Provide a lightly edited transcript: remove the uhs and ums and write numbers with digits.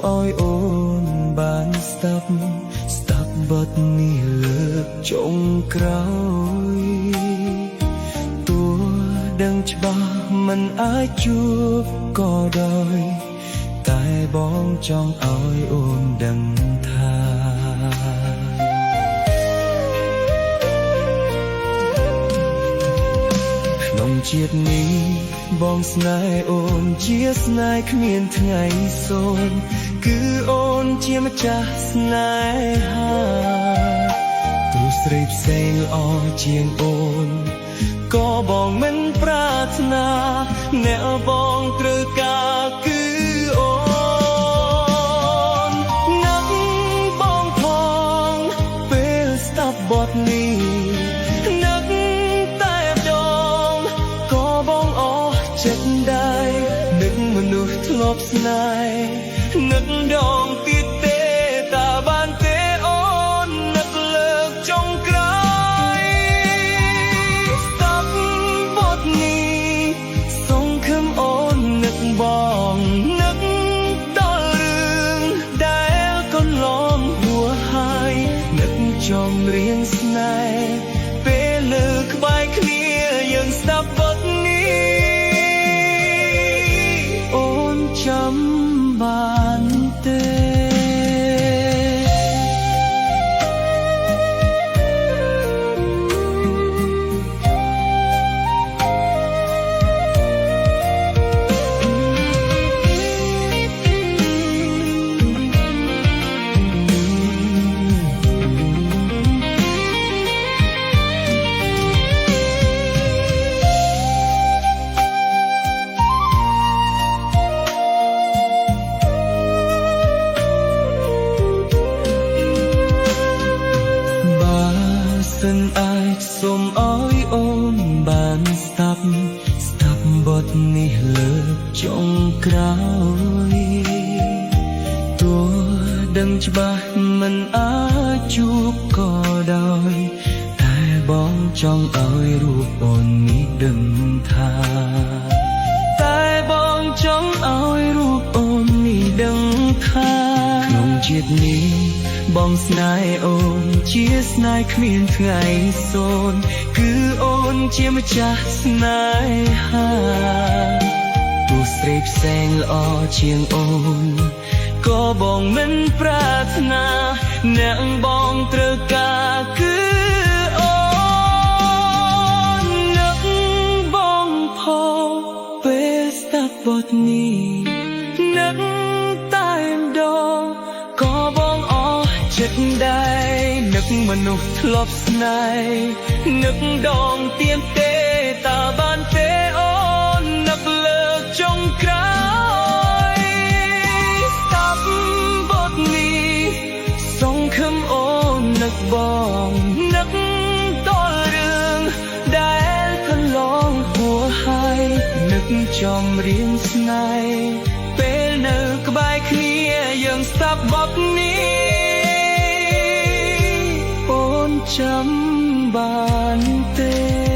អោយអូនបានស្ដាប់បទនេះលើកចុងក្រោយទោះដឹងច្បាស់មិនអាចជួបក៏ដោយតែបងចង់អោយអូនដឹងថាក្នុងជាតិនេះបងស្នេហ៍អូនជាស្នេហ៍គ្មានថ្ងៃសូន្យគឺអូនជាម្ចាស់ស្នេហាទោះស្រីផ្សេងល្អជាងអូនក៏បងមិនប្រាថ្នាអ្នកបងត្រូវការគឺអូននឹកបងផងពេលស្ដាប់បទនេះនឹកតែម្ដងក៏បងអស់ចិត្តដែរនឹកមនុស្សធ្លាប់ស្នេហ៍នឹកម្ដងទៀតទេតើបានទេអូននឹកលើកចុងក្រោយស្ដាប់បទនេះសង្ឃឹមអូននឹកបងនឹកដល់រឿងដែលកន្លងហួសហើយនឹកចំរៀងស្នេហ៍ពេលលើក្បែរគ្នាយើងស្ដាប់បទនេះអូនចាំបានទេសិនអាចសូមអោយអូនបានស្ដាប់បទនេះលើកចុងក្រោយទោះដឹងច្បាស់មិនអាចជួបក៏ដោយតែបងចង់អោយរូបអូននេះដឹងថាតែបងចង់អោយរូបអូននេះដឹងថាក្នុងជាតិនេះបងស្នេហ៍អូនជាស្នេហ៍គ្មានថ្ងៃសូន្យគឺអូនជាម្ចាស់ស្នេហាទោះស្រីផ្សេងល្អជាងអូនក៏បងមិនប្រាថ្នាអ្នកបងត្រូវការគឺអូននឹកបងផងពេលស្ដាប់បទនេះនឹកតែម្ដងក៏បងអស់ចិត្តដែរនឹកមនុស្សធ្លាប់ស្នេហ៍នឹកដងទៀតទេតើបានទេអូននឹកលើកចុងក្រោយស្ដាប់បទនេះសង្ឃឹមអូននឹកបងនឹកដល់រឿងដែលកន្លងហួសហើយនឹកចំរៀងស្នេហ៍ពេលនៅក្បែរគ្នាយើងស្ដាប់បទនេះចាំបានទេ